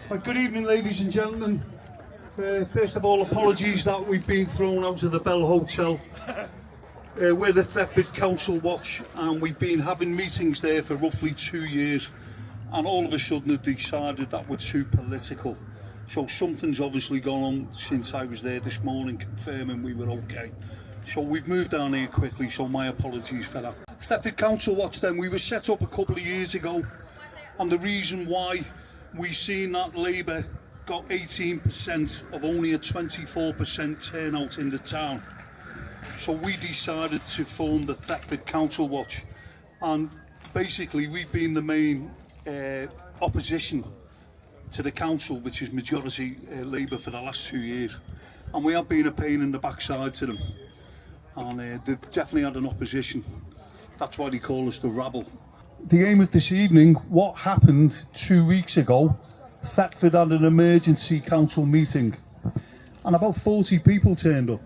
Good evening, ladies and gentlemen. First of all, apologies that we've been thrown out of the Bell Hotel. We're the Thetford Council Watch, and we've been having meetings there for roughly 2 years, and all of a sudden have decided that we're too political. So something's obviously gone on since I was there this morning confirming we were okay. So we've moved down here quickly, so my apologies for that. Thetford Council Watch then, we were set up a couple of years ago, and the reason why we seen that Labour got 18% of only a 24% turnout in the town. So we decided to form the Thetford Council Watch, and basically we've been the main opposition to the council, which is majority Labour, for the last 2 years, and we have been a pain in the backside to them, and they've definitely had an opposition. That's why they call us the rabble. The aim of this evening, what happened 2 weeks ago, Thetford had an emergency council meeting and about 40 people turned up.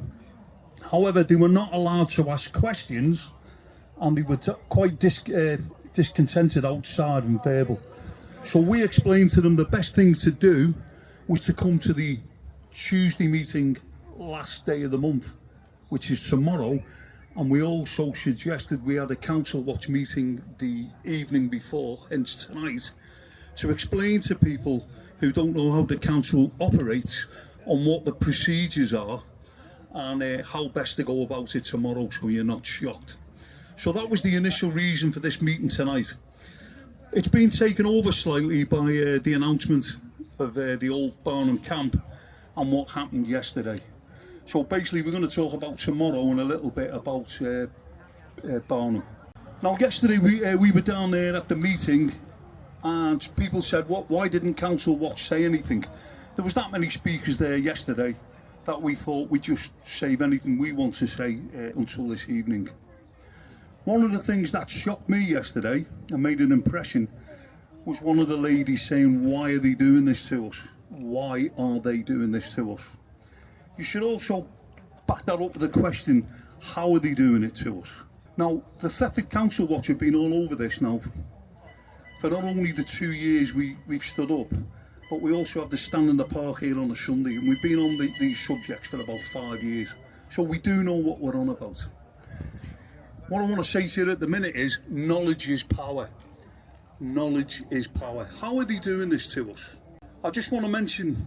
However, they were not allowed to ask questions, and they were quite discontented outside and verbal. So we explained to them the best thing to do was to come to the Tuesday meeting last day of the month, which is tomorrow. And we also suggested we had a council watch meeting the evening before, hence tonight, to explain to people who don't know how the council operates on what the procedures are and how best to go about it tomorrow, so you're not shocked. So that was the initial reason for this meeting tonight. It's been taken over slightly by the announcement of the old Barnham Camp and what happened yesterday. So basically we're going to talk about tomorrow and a little bit about Barnham. Now yesterday we were down there at the meeting, and people said, why didn't Council Watch say anything? There was that many speakers there yesterday that we thought we'd just save anything we want to say until this evening. One of the things that shocked me yesterday and made an impression was one of the ladies saying, why are they doing this to us? Why are they doing this to us? You should also back that up with the question, how are they doing it to us? Now, the Thetford Council Watch have been all over this now for not only the 2 years we've stood up, but we also have the stand in the park here on a Sunday, and we've been on these subjects for about 5 years. So we do know what we're on about. What I want to say to you at the minute is, knowledge is power. Knowledge is power. How are they doing this to us? I just want to mention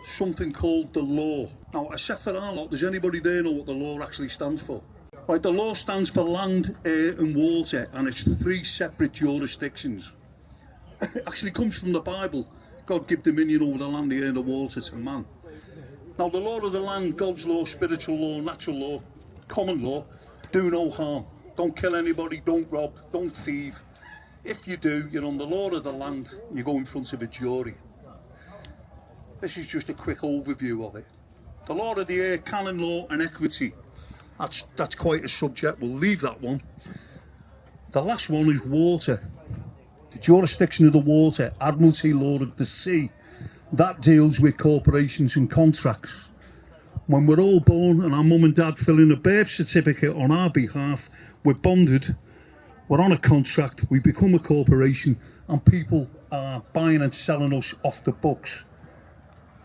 something called the law. Now, except for our lot, does anybody there know what the law actually stands for? Right, the law stands for land, air and water, and it's 3 separate jurisdictions. It actually comes from the Bible. God give dominion over the land, the air and the water to man. Now, the law of the land, God's law, spiritual law, natural law, common law, do no harm. Don't kill anybody, don't rob, don't thieve. If you do, you're on the law of the land, you go in front of a jury. This is just a quick overview of it. The law of the air, canon law and equity. That's quite a subject, we'll leave that one. The last one is water. The jurisdiction of the water, admiralty law of the sea. That deals with corporations and contracts. When we're all born and our mum and dad fill in a birth certificate on our behalf, we're bonded, we're on a contract, we become a corporation, and people are buying and selling us off the books.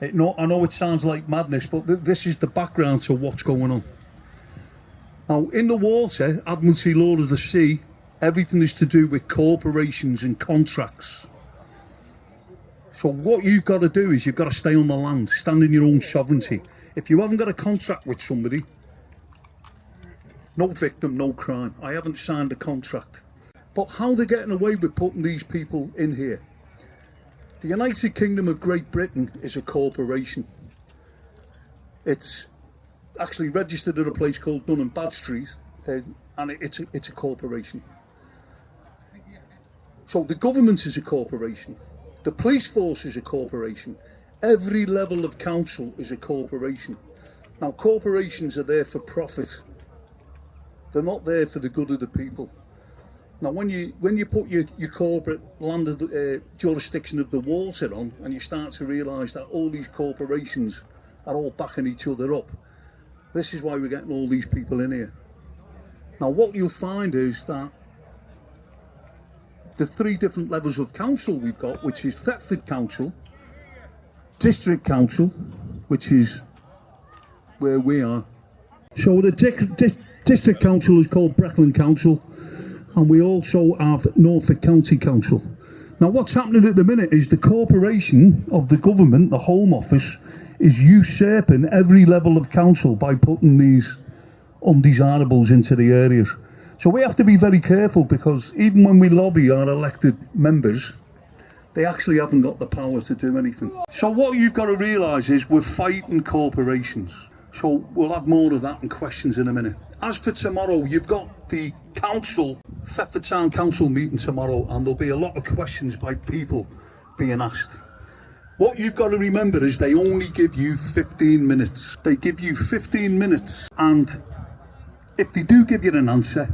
I know it sounds like madness, but this is the background to what's going on. Now, in the water, admiralty law of the sea, everything is to do with corporations and contracts. So what you've got to do is you've got to stay on the land, stand in your own sovereignty. If you haven't got a contract with somebody, no victim, no crime. I haven't signed a contract. But how they're getting away with putting these people in here? The United Kingdom of Great Britain is a corporation. It's actually registered at a place called Dun & Bradstreet, and it's a corporation. So the government is a corporation. The police force is a corporation. Every level of council is a corporation. Now, corporations are there for profit. They're not there for the good of the people. Now, when you put your corporate land jurisdiction of the water on, and you start to realise that all these corporations are all backing each other up, this is why we're getting all these people in here. Now, what you'll find is that the 3 different levels of council we've got, which is Thetford Council, district council, which is where we are. So the district council is called Brecon Council, and we also have Norfolk County Council. Now what's happening at the minute is the corporation of the government, the Home Office, is usurping every level of council by putting these undesirables into the areas. So we have to be very careful, because even when we lobby our elected members, they actually haven't got the power to do anything. So what you've got to realise is we're fighting corporations. So we'll have more of that and questions in a minute. As for tomorrow, you've got the council, Thetford Town Council meeting tomorrow, and there'll be a lot of questions by people being asked. What you've got to remember is they only give you 15 minutes. They give you 15 minutes, and if they do give you an answer,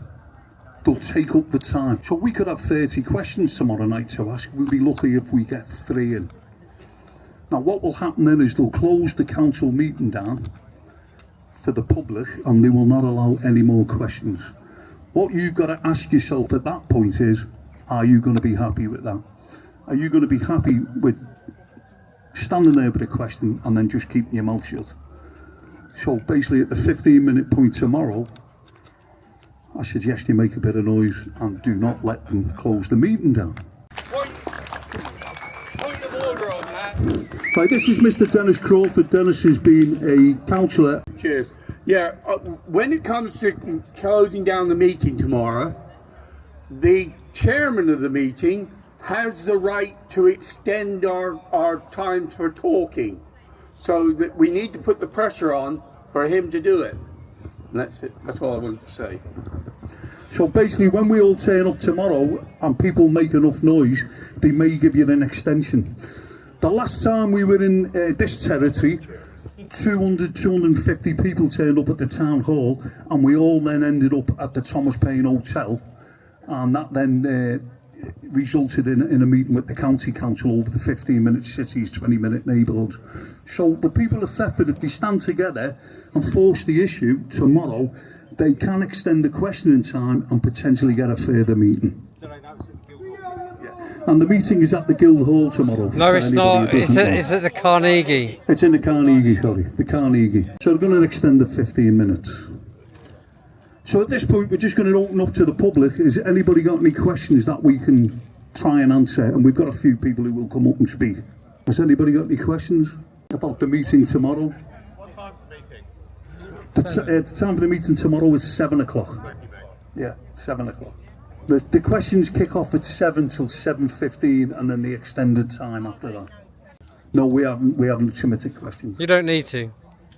they'll take up the time. So we could have 30 questions tomorrow night to ask. We'll be lucky if we get 3 in. Now what will happen then is they'll close the council meeting down for the public, and they will not allow any more questions. What you've got to ask yourself at that point is, are you going to be happy with that? Are you going to be happy with standing there with a question and then just keeping your mouth shut? So basically at the 15-minute point tomorrow, I suggest you make a bit of noise and do not let them close the meeting down. Point of order on that. Right, this is Mr. Dennis Crawford. Dennis has been a councillor. Cheers. Yeah, when it comes to closing down the meeting tomorrow, the chairman of the meeting has the right to extend our times for talking. So that we need to put the pressure on for him to do it. And that's it. That's all I wanted to say. So basically, when we all turn up tomorrow and people make enough noise, they may give you an extension. The last time we were in this territory, 250 people turned up at the town hall, and we all then ended up at the Thomas Paine Hotel, and that then resulted in a meeting with the county council over the 15-minute cities, 20-minute neighbourhoods. So the people of Thetford, if they stand together and force the issue tomorrow, they can extend the questioning time and potentially get a further meeting. And the meeting is at the Guildhall tomorrow. No, it's not. It's at the Carnegie. It's in the Carnegie, sorry. The Carnegie. So they're going to extend the 15 minutes. So at this point, we're just going to open up to the public. Has anybody got any questions that we can try and answer? And we've got a few people who will come up and speak. Has anybody got any questions about the meeting tomorrow? What time's the meeting? The time for the meeting tomorrow is 7 o'clock. Yeah, 7 o'clock. The questions kick off at 7 till 7:15, and then the extended time after that. No, we haven't submitted questions. You don't need to.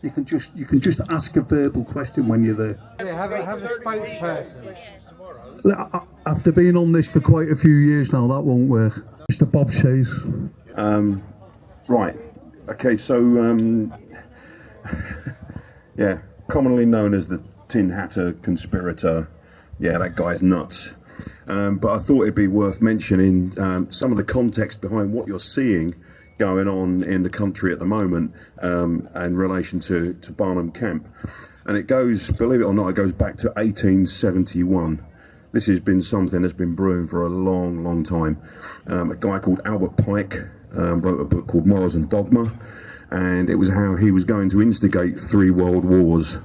You can just ask a verbal question when you're there. Have a spokesperson. After being on this for quite a few years now, that won't work. Mr. Bob says. Right. Okay. So, yeah, commonly known as the Tin Hatter conspirator. Yeah, that guy's nuts. But I thought it'd be worth mentioning some of the context behind what you're seeing going on in the country at the moment in relation to Barnham Camp. And it goes, believe it or not, it goes back to 1871. This has been something that's been brewing for a long, long time. A guy called Albert Pike wrote a book called Morals and Dogma, and it was how he was going to instigate 3 world wars.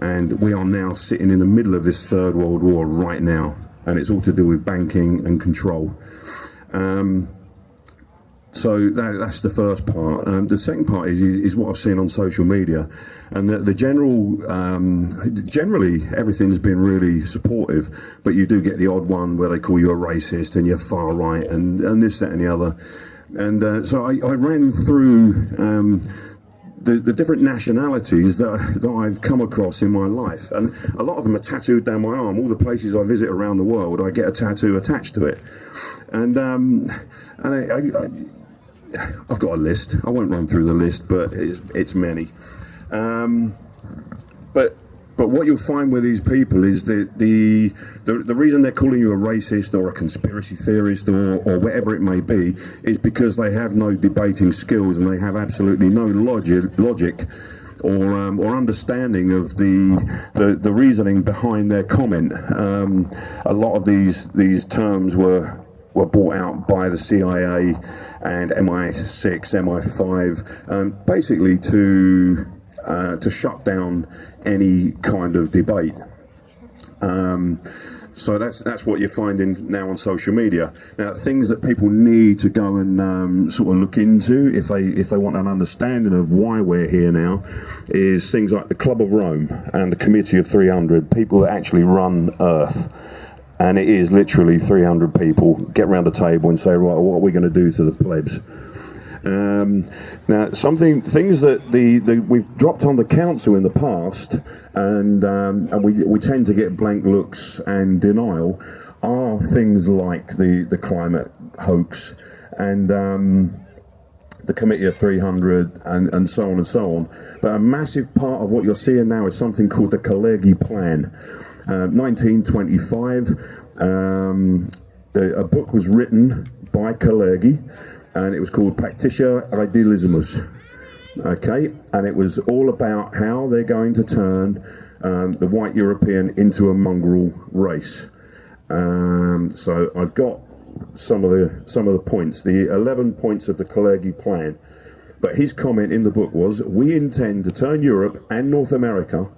And we are now sitting in the middle of this 3rd World War right now, and it's all to do with banking and control. So that's the first part. The second part is what I've seen on social media, and the generally everything's been really supportive, but you do get the odd one where they call you a racist and you're far right and this, that, and the other. And so I ran through the different nationalities that I've come across in my life, and a lot of them are tattooed down my arm. All the places I visit around the world, I get a tattoo attached to it, and I've got a list. I won't run through the list, but it's many. But what you'll find with these people is that the reason they're calling you a racist or a conspiracy theorist or whatever it may be is because they have no debating skills, and they have absolutely no logic or understanding of the reasoning behind their comment. A lot of these terms were were bought out by the CIA and MI6, MI5, basically to shut down any kind of debate. So that's what you're finding now on social media. Now, things that people need to go and sort of look into if they want an understanding of why we're here now is things like the Club of Rome and the Committee of 300, people that actually run Earth. And it is literally 300 people get around a table and say, right, what are we going to do to the plebs? Now, things that we've dropped on the council in the past, and we tend to get blank looks and denial, are things like the climate hoax and the Committee of 300 and so on and so on. But a massive part of what you're seeing now is something called the Kalergi Plan. 1925, a book was written by Kalergi, and it was called Pactitia Idealismus. Okay, and it was all about how they're going to turn the white European into a mongrel race. So I've got some of the points, the 11 points of the Kalergi Plan. But his comment in the book was, we intend to turn Europe and North America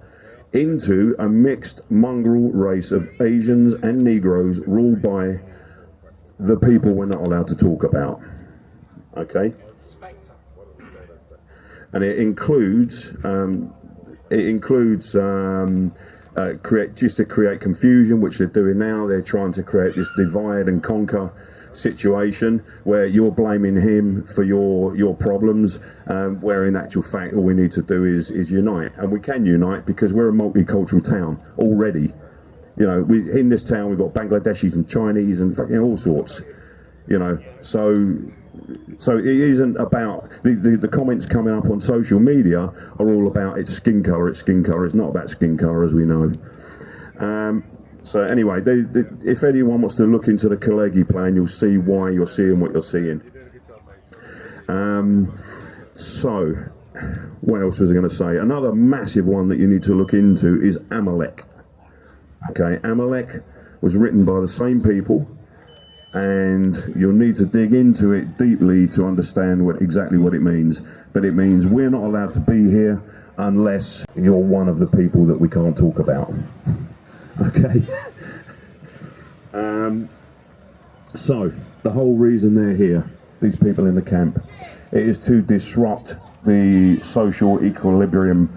into a mixed mongrel race of Asians and Negroes ruled by the people we're not allowed to talk about. Okay? And it includes create confusion, which they're doing now. They're trying to create this divide and conquer situation where you're blaming him for your problems, where in actual fact all we need to do is unite, and we can unite because we're a multicultural town already. You know, in this town we've got Bangladeshis and Chinese and fucking all sorts. You know, so it isn't about the comments coming up on social media are all about it's skin colour. It's not about skin colour, as we know. So anyway, if anyone wants to look into the Kalergi Plan, you'll see why you're seeing what you're seeing. So, what else was I going to say? Another massive one that you need to look into is Amalek. Okay, Amalek was written by the same people, and you'll need to dig into it deeply to understand exactly what it means. But it means we're not allowed to be here unless you're one of the people that we can't talk about. Okay. So the whole reason they're here, these people in the camp, it is to disrupt the social equilibrium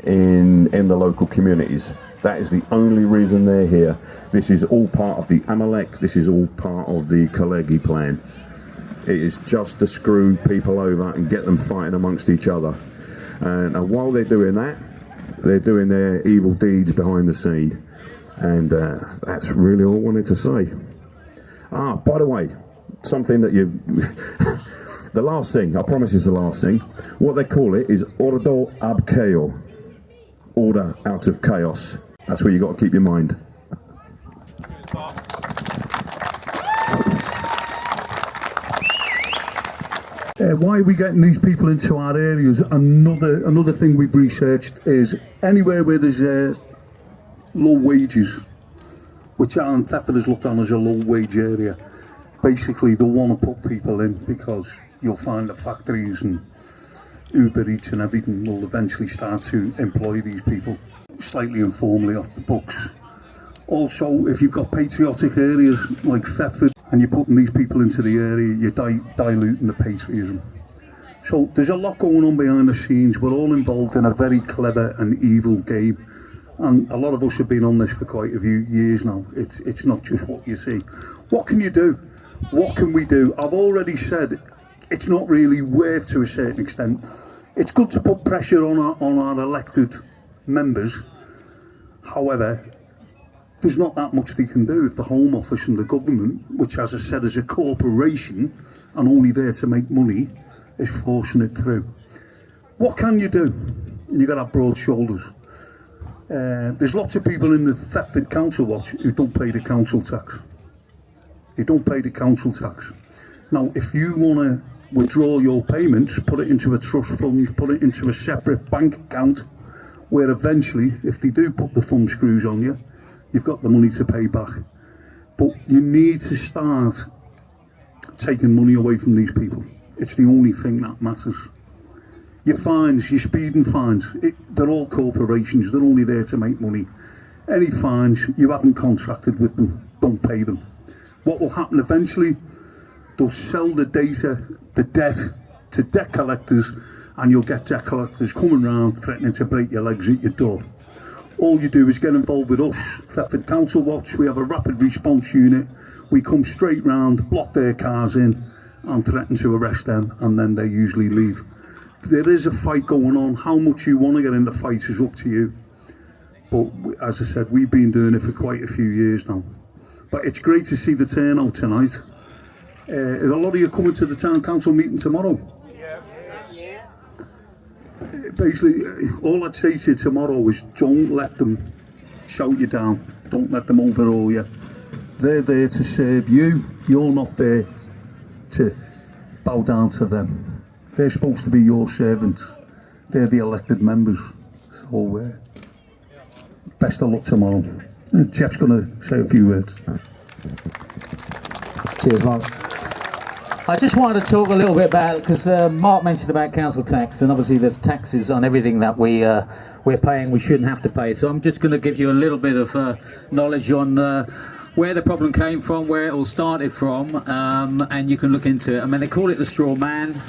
in the local communities. That is the only reason they're here. This is all part of the Amalek. This is all part of the Kalergi Plan. It is just to screw people over and get them fighting amongst each other. And while they're doing that, they're doing their evil deeds behind the scene. And that's really all I wanted to say. By the way, something that you... the last thing, I promise it's the last thing. What they call it is ordo ab chaos. Order out of chaos. That's where you got to keep your mind. Why are we getting these people into our areas? Another thing we've researched is anywhere where there's low wages, which Thetford is looked on as a low wage area. Basically, they want to put people in because you'll find the factories and Uber Eats and everything will eventually start to employ these people slightly informally off the books. Also, if you've got patriotic areas like Thetford and you're putting these people into the area, you're diluting the patriotism. So there's a lot going on behind the scenes. We're all involved in a very clever and evil game. And a lot of us have been on this for quite a few years now. It's not just what you see. What can you do? What can we do? I've already said it's not really worth to a certain extent. It's good to put pressure on our elected members. However, there's not that much they can do if the Home Office and the government, which as I said is a corporation and only there to make money, is forcing it through. What can you do? You've got to have broad shoulders. There's lots of people in the Thetford Council Watch who don't pay the council tax. They don't pay the council tax. Now, if you want to withdraw your payments, put it into a trust fund, put it into a separate bank account, where eventually, if they do put the thumb screws on you, you've got the money to pay back. But you need to start taking money away from these people. It's the only thing that matters. Your fines, your speeding fines, they're all corporations. They're only there to make money. Any fines, you haven't contracted with them, don't pay them. What will happen eventually, they'll sell the data, the debt, to debt collectors, and you'll get debt collectors coming round threatening to break your legs at your door. All you do is get involved with us, Thetford Council Watch. We have a rapid response unit. We come straight round, block their cars in, and threaten to arrest them, and then they usually leave. There is a fight going on. How much you want to get in the fight is up to you. But as I said, we've been doing it for quite a few years now. But it's great to see the turnout tonight. Is a lot of you coming to the town council meeting tomorrow? Yeah. Basically, all I'd say to you tomorrow is don't let them shout you down. Don't let them overhaul you. They're there to serve you. You're not there to bow down to them. They're supposed to be your servants. They're the elected members. So best of luck tomorrow. Jeff's going to say a few words. Cheers, Mark. I just wanted to talk a little bit about, because Mark mentioned about council tax, and obviously there's taxes on everything that we're paying we shouldn't have to pay. So I'm just going to give you a little bit of knowledge on where the problem came from, where it all started from, and you can look into it. I mean, they call it the straw man,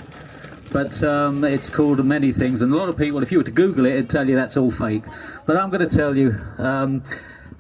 but it's called many things, and a lot of people, if you were to Google it, it'd tell you that's all fake. But I'm going to tell you,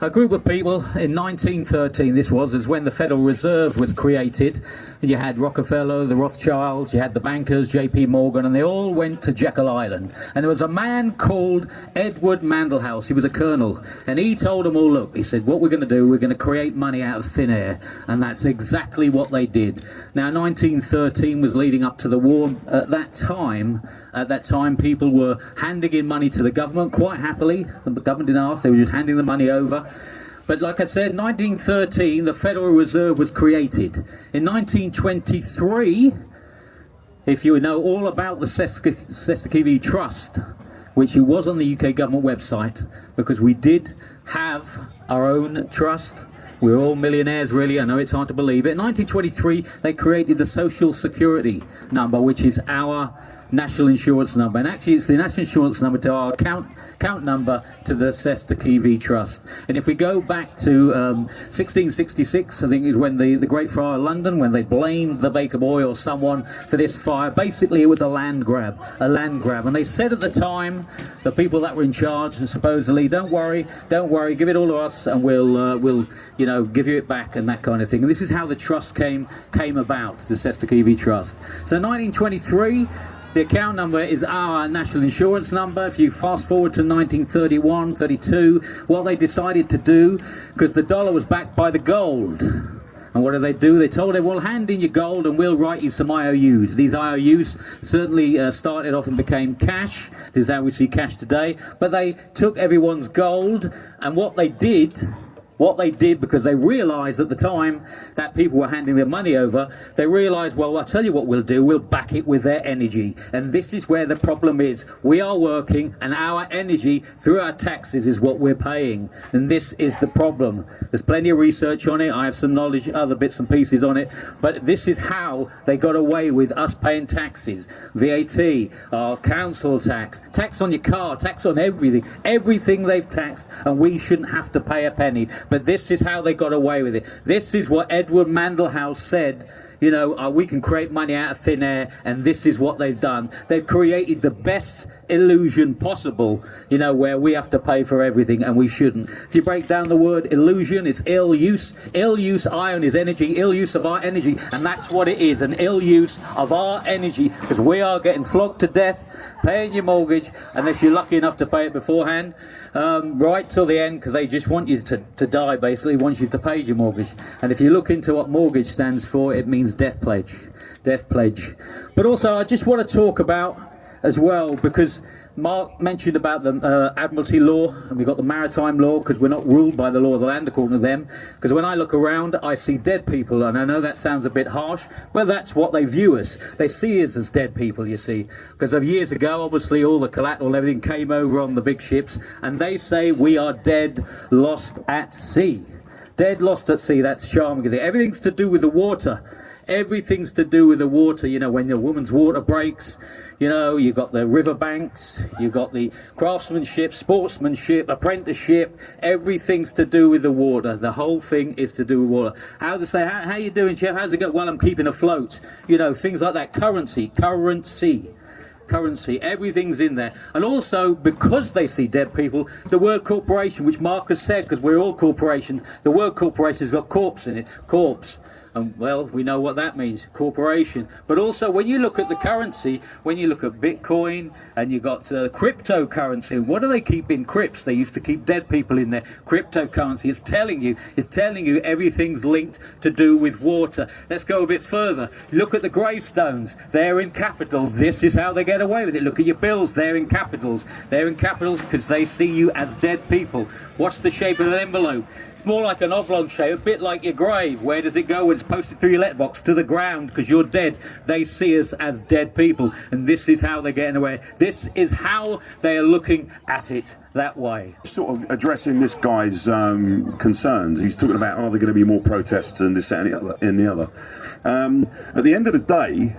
a group of people in 1913, this is when the Federal Reserve was created. You had Rockefeller, the Rothschilds, you had the bankers, J.P. Morgan, and they all went to Jekyll Island. And there was a man called Edward Mandelhouse. He was a colonel. And he told them all, look, he said, what we're going to do, we're going to create money out of thin air. And that's exactly what they did. Now, 1913 was leading up to the war. At that time, people were handing in money to the government quite happily. The government didn't ask, they were just handing the money over. But like I said, 1913, the Federal Reserve was created. In 1923, if you know all about the Cestui Trust, which it was on the UK government website, because we did have our own trust. We're all millionaires, really. I know it's hard to believe it. In 1923, they created the Social Security number, which is our national insurance number. And actually, it's the national insurance number to our account number to the Cestui Trust. And if we go back to 1666, I think is when the Great Fire of London, when they blamed the Baker Boy or someone for this fire, basically it was a land grab. And they said at the time, the people that were in charge, supposedly, don't worry, give it all to us, and we'll give you it back, and that kind of thing. And this is how the trust came about, the Cestui Trust. So 1923, the account number is our national insurance number. If you fast forward to 1931, 32, what they decided to do, because the dollar was backed by the gold. And what did they do? They told everyone, hand in your gold and we'll write you some IOUs. These IOUs certainly started off and became cash. This is how we see cash today. But they took everyone's gold, and what they did, because they realised at the time that people were handing their money over, they realised, well, I'll tell you what we'll do, we'll back it with their energy. And this is where the problem is. We are working, and our energy through our taxes is what we're paying. And this is the problem. There's plenty of research on it. I have some knowledge, other bits and pieces on it. But this is how they got away with us paying taxes. VAT, council tax on your car, tax on everything. Everything they've taxed, and we shouldn't have to pay a penny. But this is how they got away with it. This is what Edward Mandelhouse said. We can create money out of thin air, and this is what they've done. They've created the best illusion possible, where we have to pay for everything, and we shouldn't. If you break down the word illusion, it's ill use. Ill use, ion is energy, ill use of our energy, and that's what it is, an ill use of our energy, because we are getting flogged to death, paying your mortgage, unless you're lucky enough to pay it beforehand, right till the end, because they just want you to die, basically, once you've paid your mortgage. And if you look into what mortgage stands for, it means death pledge. But also, I just want to talk about as well, because Mark mentioned about the Admiralty law, and we've got the maritime law, because we're not ruled by the law of the land according to them. Because when I look around, I see dead people, and I know that sounds a bit harsh, but that's what they view us. They see us as dead people, you see. Because of years ago, obviously, all the collateral, everything came over on the big ships, and they say we are dead, lost at sea. Dead, lost at sea, that's charming. Everything's to do with the water. everything's to do with the water. You know, when the woman's water breaks, you know, you got the riverbanks, you got the craftsmanship, sportsmanship, apprenticeship, everything's to do with the water. The whole thing is to do with water. How to say, how you doing, Chef? How's it go? Well, I'm keeping afloat. You know, things like that. Currency, everything's in there. And also, because they see dead people, the word corporation, which Mark has said, because we're all corporations, the word corporation has got corpse in it, corpse. And well, we know what that means, corporation. But also, when you look at the currency, when you look at Bitcoin, and you got cryptocurrency, what do they keep in crypts? They used to keep dead people in there. Cryptocurrency is telling you everything's linked to do with water. Let's go a bit further. Look at the gravestones. They're in capitals. This is how they get away with it. Look at your bills. They're in capitals. They're in capitals because they see you as dead people. What's the shape of an envelope? It's more like an oblong shape, a bit like your grave. Where does it go when it's posted through your letterbox? To the ground, because you're dead. They see us as dead people, and this is how they're getting away. This is how they are looking at it that way. Sort of addressing this guy's concerns. He's talking about, are there going to be more protests and this, that, and the other. At the end of the day,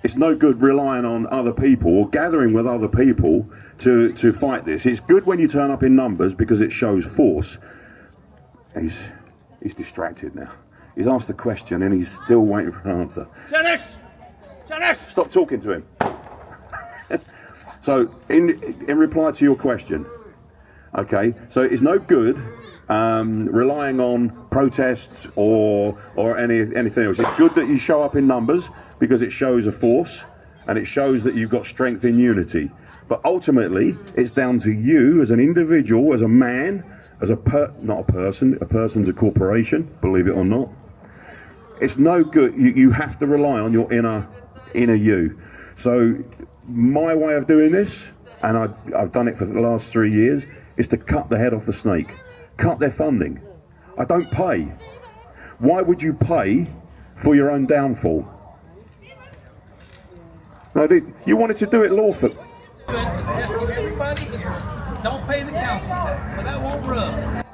it's no good relying on other people or gathering with other people to fight this. It's good when you turn up in numbers because it shows force. He's distracted now. He's asked a question and he's still waiting for an answer. Dennis! Stop talking to him. So, in reply to your question, okay, so it's no good relying on protests or anything else. It's good that you show up in numbers because it shows a force and it shows that you've got strength in unity. But ultimately, it's down to you as an individual, as a man, as not a person. A person's a corporation, believe it or not. It's no good. You have to rely on your inner you. So my way of doing this, and I've done it for the last 3 years, is to cut the head off the snake. Cut their funding. I don't pay. Why would you pay for your own downfall? No, you wanted to do it lawfully. Don't pay the council tax, but that won't rub.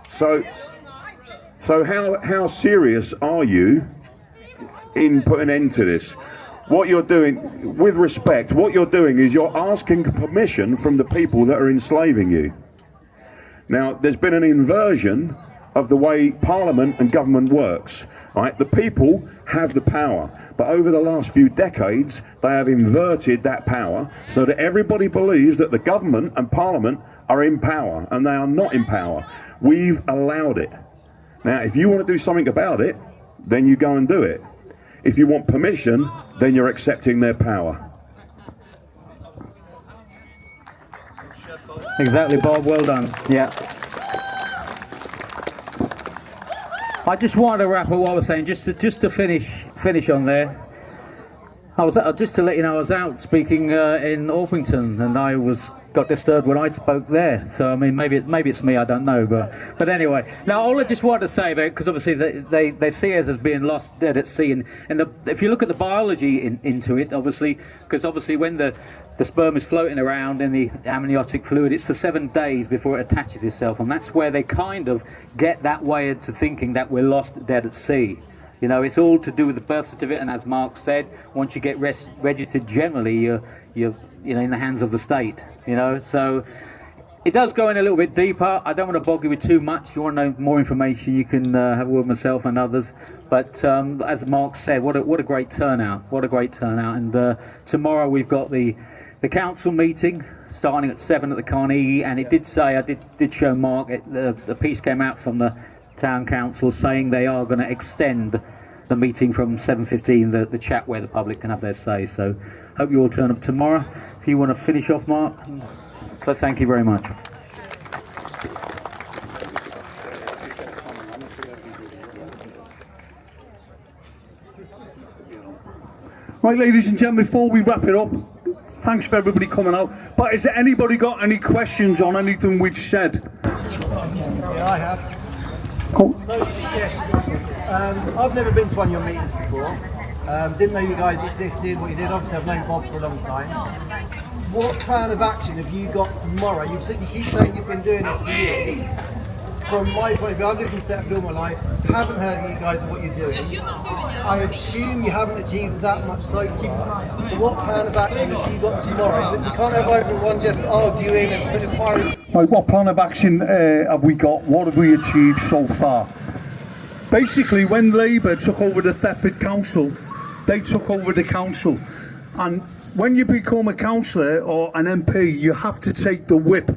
So how serious are you in putting an end to this? What you're doing, with respect, what you're doing is you're asking permission from the people that are enslaving you. Now, there's been an inversion of the way Parliament and government works. Right? The people have the power, but over the last few decades, they have inverted that power so that everybody believes that the government and Parliament are in power, and they are not in power. We've allowed it. Now, if you want to do something about it, then you go and do it. If you want permission, then you're accepting their power. Exactly, Bob. Well done. Yeah. I just wanted to wrap up what I was saying, just to finish on there. Just to let you know, I was out speaking in Orpington, and I got disturbed when I spoke there. So I mean, maybe it's me, I don't know, but anyway. Now, all I just wanted to say about it, because obviously they see us as being lost dead at sea, and if you look at the biology into it, obviously, because obviously when the sperm is floating around in the amniotic fluid, it's for 7 days before it attaches itself, and that's where they kind of get that way into thinking that we're lost dead at sea. You know, it's all to do with the birth certificate, and as Mark said, once you get registered, generally you're in the hands of the state. You know, so it does go in a little bit deeper. I don't want to bog you with too much. If you want to know more information, you can have a word with myself and others. But as Mark said, what a great turnout! What a great turnout! And tomorrow we've got the council meeting starting at 7 at the Carnegie, and it did say, I did show Mark, the piece came out from the Town Council saying they are going to extend the meeting from 7:15, the chat where the public can have their say. So hope you all turn up tomorrow. If you want to finish off, Mark, but thank you very much. Right, ladies and gentlemen, before we wrap it up, thanks for everybody coming out. But has anybody got any questions on anything we've said? Yeah, I have. Cool. So, yes, I've never been to one of your meetings before. Didn't know you guys existed, what you did. Obviously, I've known Bob for a long time. What plan of action have you got tomorrow? You keep saying you've been doing this for years. from my point of view, I've lived in Thetford all my life, haven't heard of you guys and what you're doing. I assume you haven't achieved that much so far. So what plan of action have you got tomorrow? You can't have everyone just arguing and putting fire. Right, what plan of action have we got? What have we achieved so far? Basically, when Labour took over the Thetford Council, they took over the council. And when you become a councillor or an MP, you have to take the whip.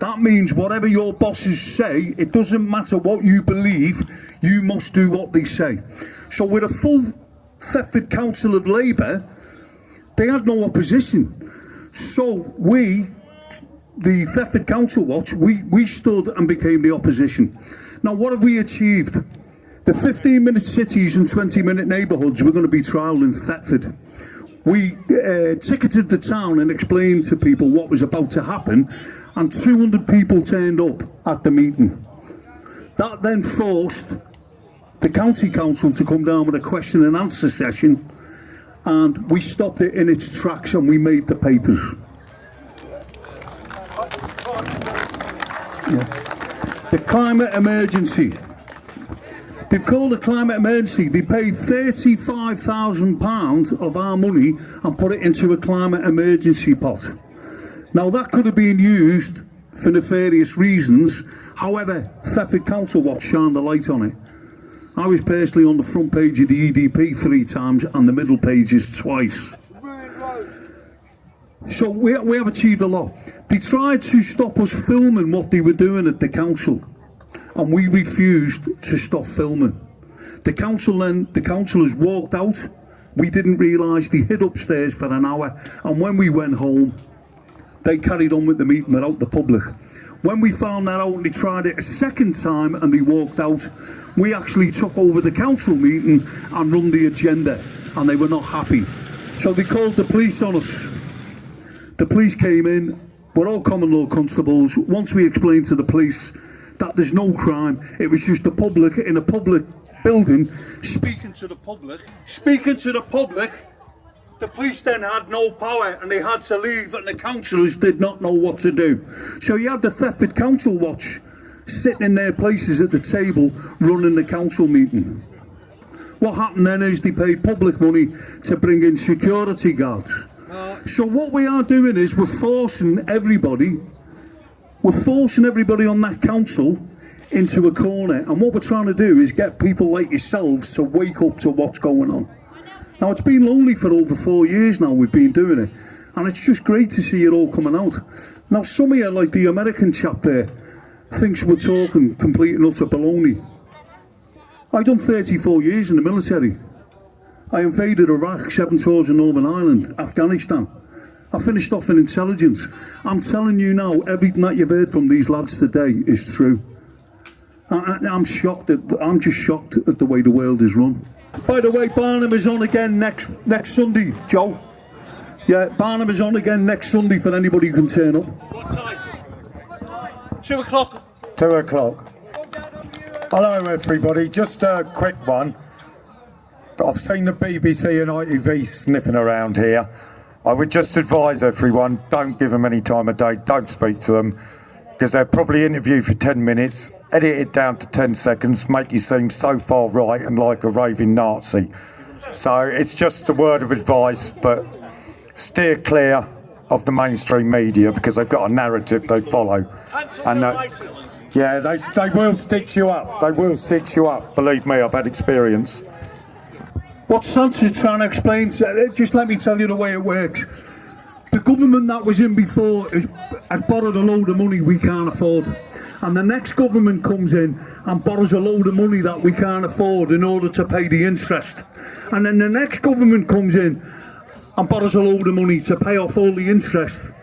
That means whatever your bosses say, it doesn't matter what you believe, you must do what they say. So with a full Thetford Council of Labour, they had no opposition. So we, the Thetford Council Watch, we stood and became the opposition. Now what have we achieved? The 15-minute cities and 20-minute neighbourhoods we're going to be trialled in Thetford. We ticketed the town and explained to people what was about to happen, and 200 people turned up at the meeting. That then forced the county council to come down with a question and answer session, and we stopped it in its tracks and we made the papers. Yeah. The climate emergency. They've called a climate emergency. They paid £35,000 of our money and put it into a climate emergency pot. Now that could have been used for nefarious reasons. However, Thetford Council Watch shined the light on it. I was personally on the front page of the EDP 3 times and the middle pages twice. So we have achieved a lot. They tried to stop us filming what they were doing at the council, and we refused to stop filming. The councillors walked out. We didn't realise they hid upstairs for an hour, and when we went home, they carried on with the meeting without the public. When we found that out, they tried it a second time and they walked out. We actually took over the council meeting and run the agenda, and they were not happy. So they called the police on us. The police came in. We're all common law constables. Once we explained to the police that there's no crime, it was just the public in a public building speaking to the public. The police then had no power and they had to leave, and the councillors did not know what to do. So you had the Thetford Council Watch sitting in their places at the table running the council meeting. What happened then is they paid public money to bring in security guards. So what we are doing is we're forcing everybody on that council into a corner, and what we're trying to do is get people like yourselves to wake up to what's going on. Now it's been lonely for over 4 years now we've been doing it, and it's just great to see it all coming out. Now some of you, like the American chap there, thinks we're talking complete and utter baloney. I've done 34 years in the military. I invaded Iraq, 7 tours in Northern Ireland, Afghanistan. I finished off in intelligence. I'm telling you now, everything that you've heard from these lads today is true. I'm just shocked at the way the world is run. By the way, Barnham is on again next Sunday, Joe. Yeah, Barnham is on again next Sunday for anybody who can turn up. What time? 2 o'clock. 2 o'clock. Hello everybody, just a quick one. I've seen the BBC and ITV sniffing around here. I would just advise everyone, don't give them any time of day, don't speak to them, because they'll probably interview for 10 minutes, edit it down to 10 seconds, make you seem so far right and like a raving Nazi. So it's just a word of advice, but steer clear of the mainstream media because they've got a narrative they follow. And yeah, they will stitch you up. They will stitch you up. Believe me, I've had experience. What Santa's trying to explain, just let me tell you the way it works. The government that was in before has borrowed a load of money we can't afford. And the next government comes in and borrows a load of money that we can't afford in order to pay the interest. And then the next government comes in and borrows a load of money to pay off all the interest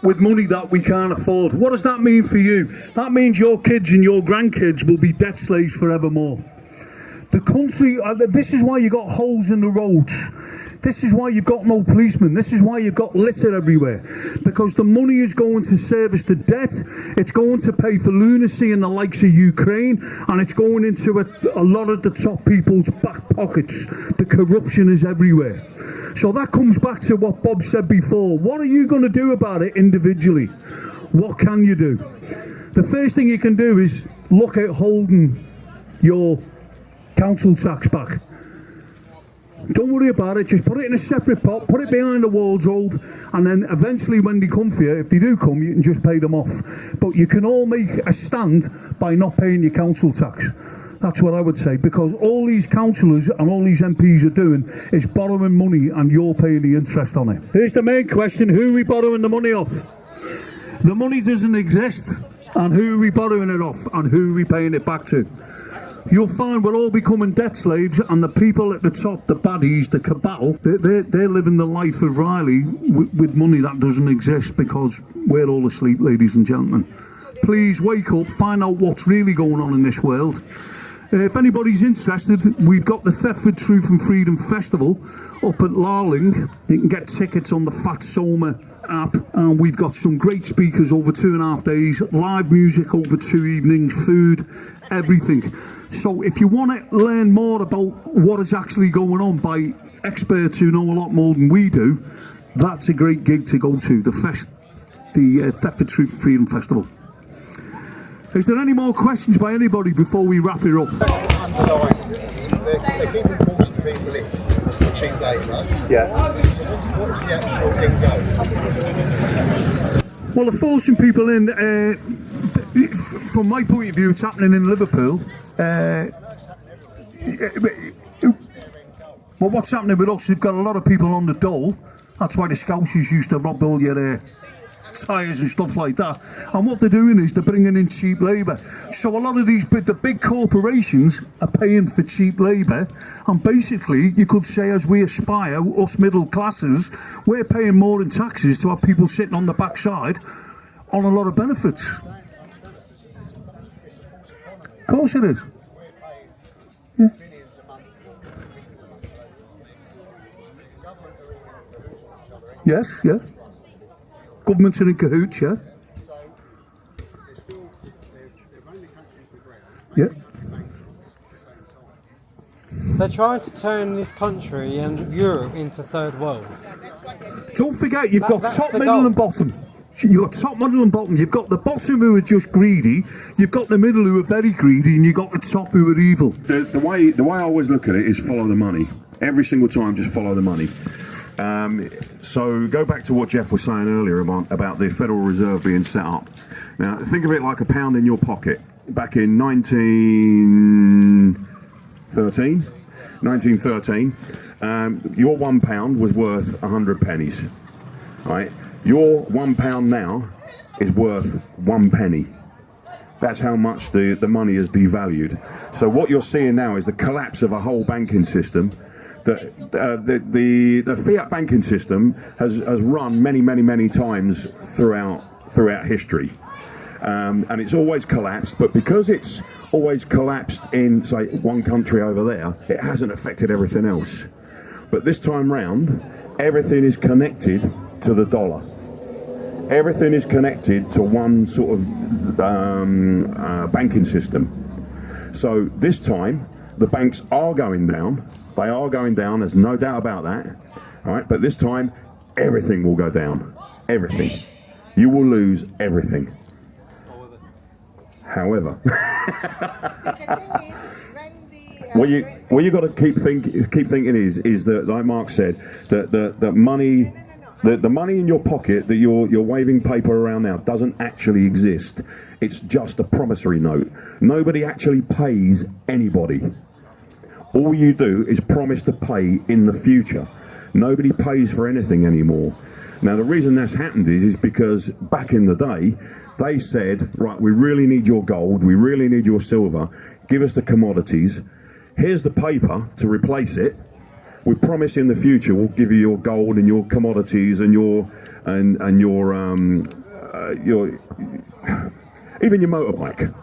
with money that we can't afford. What does that mean for you? That means your kids and your grandkids will be debt slaves forevermore. The country, this is why you got holes in the roads. This is why you've got no policemen. This is why you've got litter everywhere. Because the money is going to service the debt. It's going to pay for lunacy in the likes of Ukraine. And it's going into a lot of the top people's back pockets. The corruption is everywhere. So that comes back to what Bob said before. What are you going to do about it individually? What can you do? the first thing you can do is look at holding your council tax back. Don't worry about it, just put it in a separate pot, put it behind the wardrobe, and then eventually when they come for you, if they do come, you can just pay them off. But you can all make a stand by not paying your council tax. That's what I would say, because all these councillors and all these MPs are doing is borrowing money and you're paying the interest on it. Here's the main question, who are we borrowing the money off? The money doesn't exist, and who are we borrowing it off, and who are we paying it back to? You'll find we're all becoming debt slaves, and the people at the top, the baddies, the cabal, they're living the life of Riley with money that doesn't exist, because we're all asleep, ladies and gentlemen. Please wake up, find out what's really going on in this world. If anybody's interested, we've got the Thetford Truth and Freedom Festival up at Larling. You can get tickets on the Fat Soma app, and we've got some great speakers over 2.5 days, live music over 2 evenings, food, everything. So if you want to learn more about what is actually going on by experts who know a lot more than we do, that's a great gig to go to, the Thetford Truth and Freedom Festival. Is there any more questions by anybody before we wrap it up? They keep enforcing people in for cheap labour. Yeah. What's the actual thing going? Well, they're forcing people in. From my point of view, it's happening in Liverpool. Well, what's happening with us? We've got a lot of people on the dole. That's why the Scousers used to rob all your tyres and stuff like that. And what they're doing is they're bringing in cheap labour. So a lot of the big corporations are paying for cheap labour, and basically you could say, as we aspire, us middle classes, we're paying more in taxes to have people sitting on the backside on a lot of benefits. Of course it is. Yeah. Yes, yeah. Governments are in cahoots, yeah. Yeah. They're trying to turn this country and Europe into third world. Don't forget, you've got top, middle and bottom. You've got top, middle and bottom. You've got the bottom who are just greedy, you've got the middle who are very greedy, and you've got the top who are evil. The way I always look at it is follow the money. Every single time, just follow the money. So go back to what Jeff was saying earlier about the Federal Reserve being set up. Now, think of it like a pound in your pocket. Back in 1913, your £1 was worth 100 pennies. Right? Your £1 now is worth 1 penny. That's how much the money is devalued. So what you're seeing now is the collapse of a whole banking system. The fiat banking system has run many times throughout history, and it's always collapsed. But because it's always collapsed in, say, one country over there, it hasn't affected everything else. But this time round, everything is connected to the dollar. Everything is connected to one sort of banking system. So this time, the banks are going down. They are going down, there's no doubt about that. All right, but this time, everything will go down. Everything. You will lose everything. However, what you got to keep thinking is that, like Mark said, that the money in your pocket that you're waving paper around now doesn't actually exist. It's just a promissory note. Nobody actually pays anybody. All you do is promise to pay in the future. Nobody pays for anything anymore. Now, the reason that's happened is because back in the day, they said, right, we really need your gold, we really need your silver, give us the commodities, here's the paper to replace it, we promise in the future we'll give you your gold and your commodities and your even your motorbike.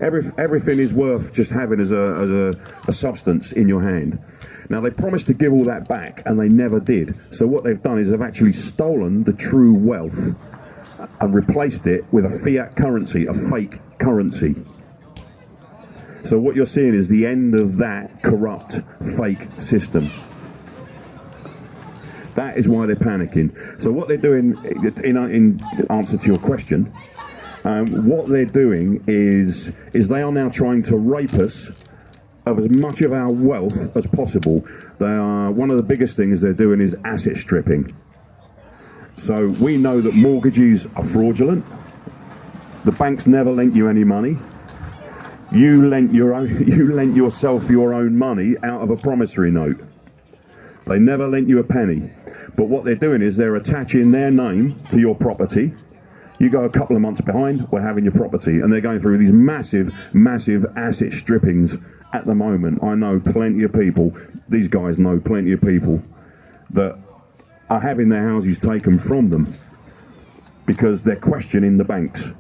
Everything is worth just having as a substance in your hand. Now, they promised to give all that back, and they never did. So what they've done is they've actually stolen the true wealth and replaced it with a fiat currency, a fake currency. So what you're seeing is the end of that corrupt, fake system. That is why they're panicking. So what they're doing, in answer to your question, What they're doing is they are now trying to rape us of as much of our wealth as possible. They are, one of the biggest things they're doing is asset stripping. So we know that mortgages are fraudulent. The banks never lent you any money. You lent yourself your own money out of a promissory note. They never lent you a penny. But what they're doing is they're attaching their name to your property. You go a couple of months behind, we're having your property. And they're going through these massive asset strippings at the moment. I know plenty of people, these guys know plenty of people that are having their houses taken from them because they're questioning the banks.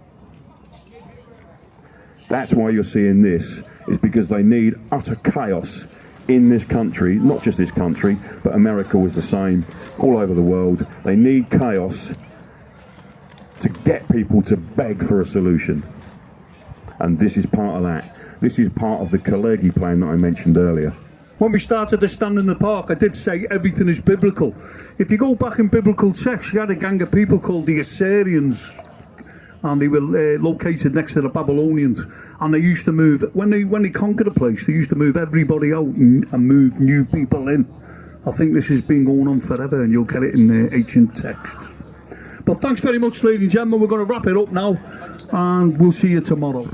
That's why you're seeing this, is because they need utter chaos in this country, not just this country, but America was the same, all over the world. They need chaos to get people to beg for a solution. And this is part of that. This is part of the Kalergi plan that I mentioned earlier. When we started to stand in the park, I did say everything is biblical. If you go back in biblical texts, you had a gang of people called the Assyrians, and they were located next to the Babylonians, and they used to move, when they conquered a place, they used to move everybody out and move new people in. I think this has been going on forever, and you'll get it in ancient texts. But thanks very much, ladies and gentlemen. We're going to wrap it up now, and we'll see you tomorrow.